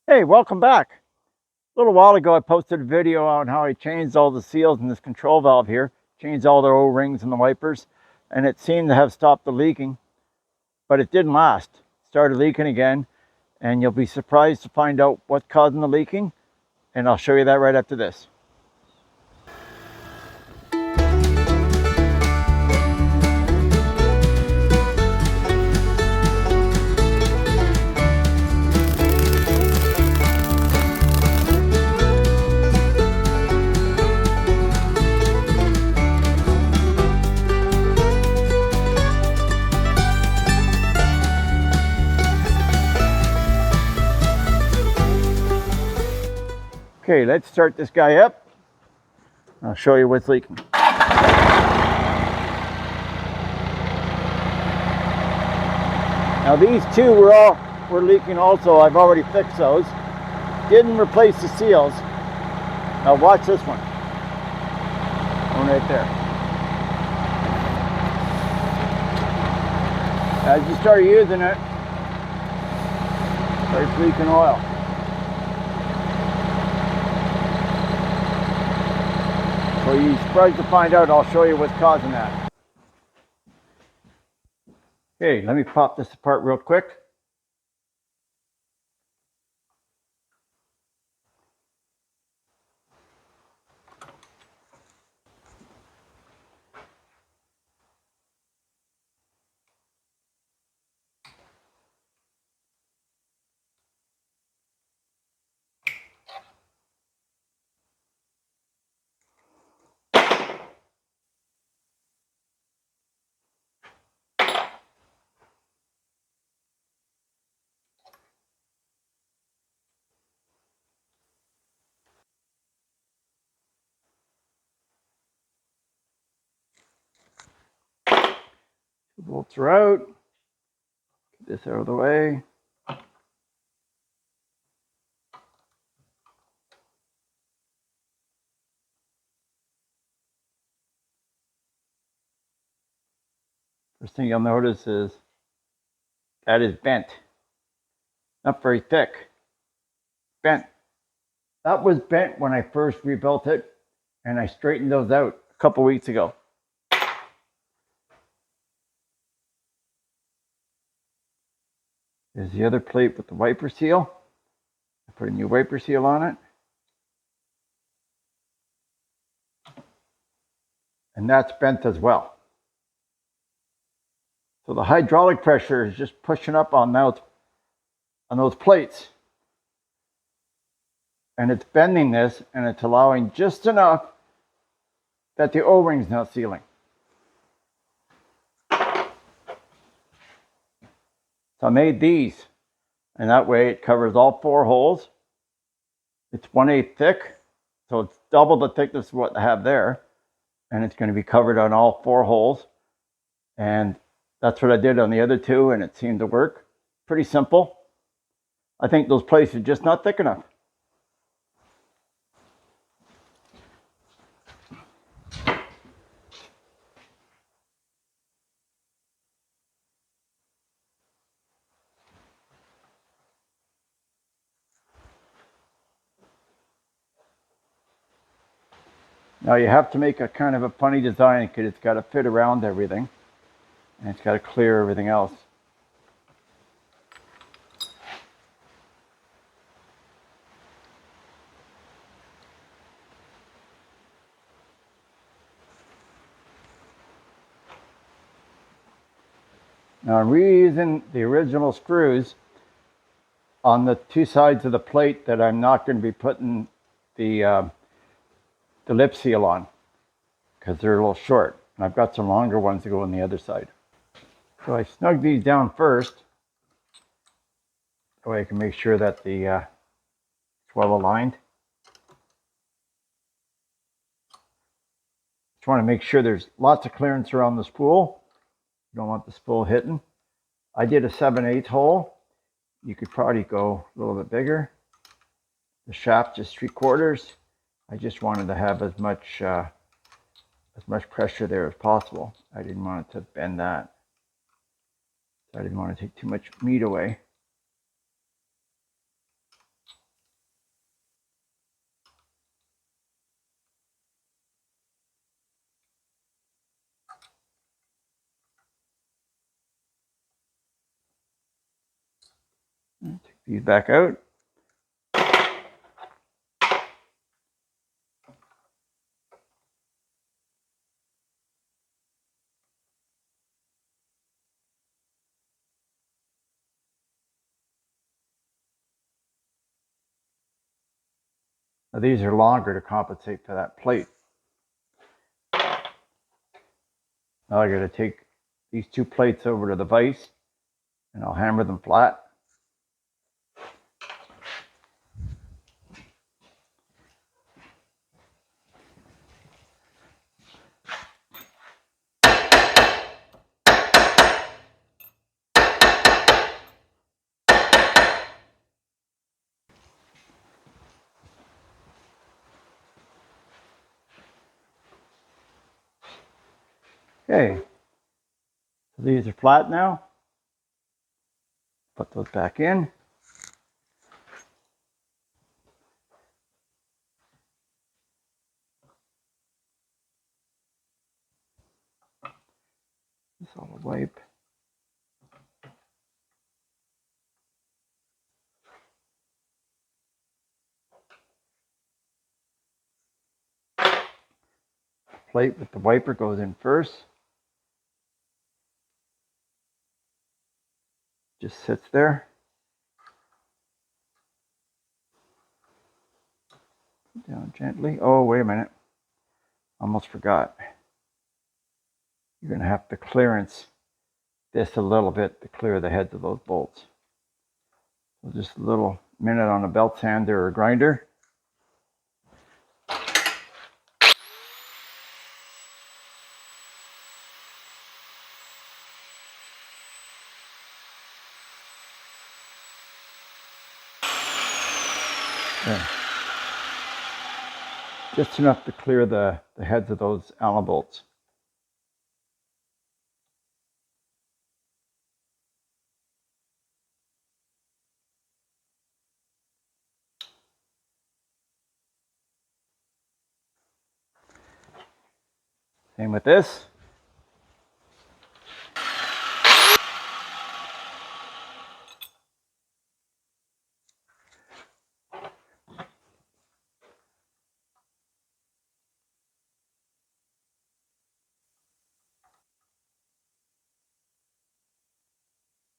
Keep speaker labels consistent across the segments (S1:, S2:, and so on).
S1: Hey, welcome back. A little while ago I posted a video on how I changed all the seals in this control valve here, changed all the O-rings and the wipers, and it seemed to have stopped the leaking, but it didn't last. It started leaking again, and you'll be surprised to find out what's causing the leaking, and I'll show you that right after this. Okay, let's start this guy up. I'll show you what's leaking. Now these two were leaking also. I've already fixed those. Didn't replace the seals. Now watch this one. One right there. As you start using it, it starts leaking oil. So you're surprised to find out. I'll show you what's causing that. Okay, let me pop this apart real quick. The bolts are out. Get this out of the way. First thing you'll notice is that is bent. Not very thick. Bent. That was bent when I first rebuilt it, and I straightened those out a couple weeks ago. There's the other plate with the wiper seal. I put a new wiper seal on it. And that's bent as well. So the hydraulic pressure is just pushing up on those plates. And it's bending this, and it's allowing just enough that the O-ring's not sealing. So I made these, and that way it covers all 4 holes. It's 1/8 thick, so it's double the thickness of what I have there, and it's going to be covered on all 4 holes. And that's what I did on the other 2, and it seemed to work. Pretty simple. I think those plates are just not thick enough. Now you have to make a kind of a funny design because it's got to fit around everything, and it's got to clear everything else. Now I'm reusing the original screws on the 2 sides of the plate that I'm not going to be putting the lip seal on because they're a little short, and I've got some longer ones to go on the other side. So I snug these down first, that way I can make sure that the it's well aligned. Just want to make sure there's lots of clearance around the spool. You don't want the spool hitting. I did a 7/8 hole. You could probably go a little bit bigger. The shaft just 3/4. I just wanted to have as much pressure there as possible. I didn't want it to bend that. So I didn't want to take too much meat away. Take these back out. Now these are longer to compensate for that plate. Now I got to take these two plates over to the vise and I'll hammer them flat. Okay, so these are flat now. Put those back in. This all wipe. Plate with the wiper goes in first. Just sits there. Down gently. Oh, wait a minute. Almost forgot. You're going to have to clearance this a little bit to clear the heads of those bolts. So just a little minute on a belt sander or grinder. There. Just enough to clear the heads of those Allen bolts. Same with this.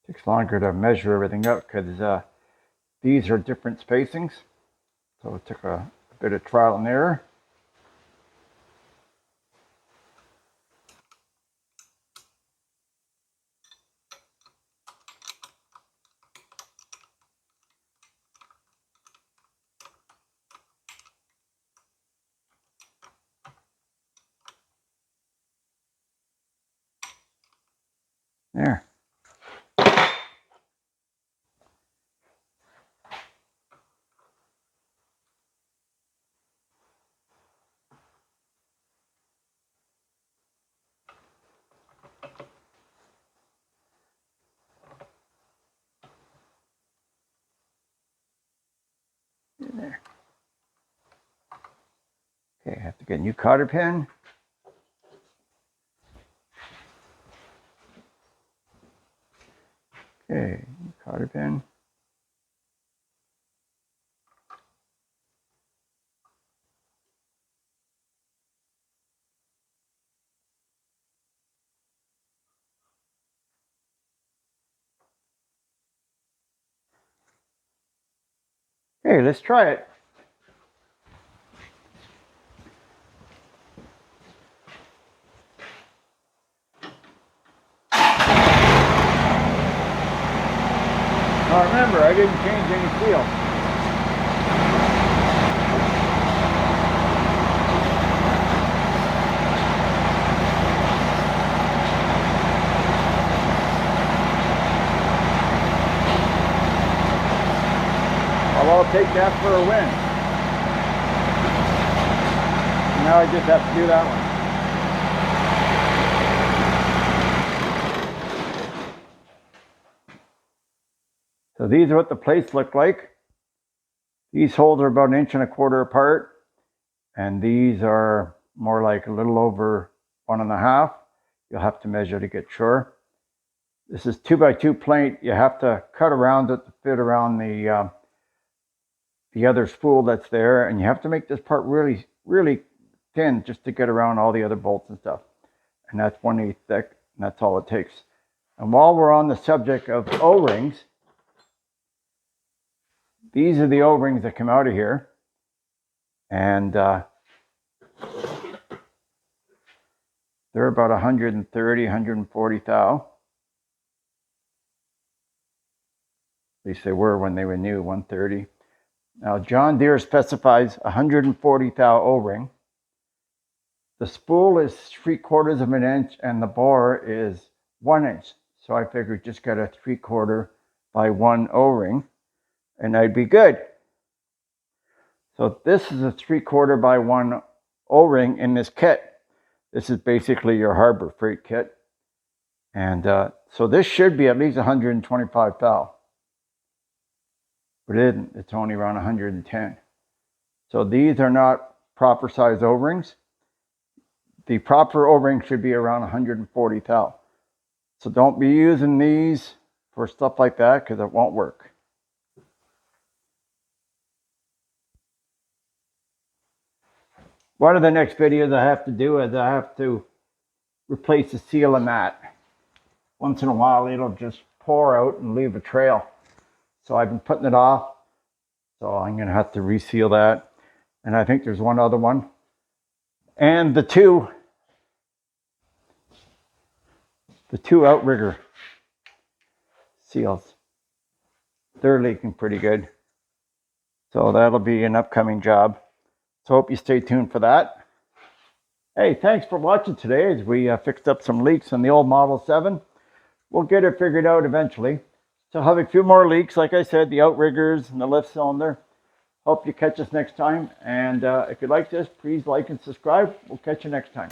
S1: Takes longer to measure everything out because these are different spacings. So it took a bit of trial and error. There. In there. Okay, I have to get a new cotter pin. Okay, new cotter pin. Hey, let's try it. Now remember, I didn't change any steel. Well, I'll take that for a win. Now I just have to do that one. So these are what the plates look like. These holes are about 1.25 inches apart, and these are more like a little over 1.5. You'll have to measure to get sure. This is 2x2 plate. You have to cut around it to fit around the other spool that's there, and you have to make this part really, really thin just to get around all the other bolts and stuff. And that's 1/8 thick, and that's all it takes. And while we're on the subject of O-rings, these are the O-rings that come out of here. And they're about 130, 140 thou. At least they were when they were new, 130. Now, John Deere specifies 140 thou O-ring. The spool is 3/4 of an inch and the bore is 1 inch. So I figured just get a 3/4 by 1 O-ring and I'd be good. So this is a 3/4 by 1 O-ring in this kit. This is basically your Harbor Freight kit. And so this should be at least 125 thou. But it isn't. It's only around 110. So these are not proper size O-rings. The proper O-ring should be around 140 thou. So don't be using these for stuff like that because it won't work. One of the next videos I have to do is I have to replace the seal in that. Once in a while it'll just pour out and leave a trail. So I've been putting it off. So I'm going to have to reseal that. And I think there's one other one. And the two outrigger seals. They're leaking pretty good. So that'll be an upcoming job. So hope you stay tuned for that. Hey, thanks for watching today as we fixed up some leaks on the old Model 7. We'll get it figured out eventually. So have a few more leaks, like I said, the outriggers and the lift cylinder. Hope you catch us next time. And if you like this, please like and subscribe. We'll catch you next time.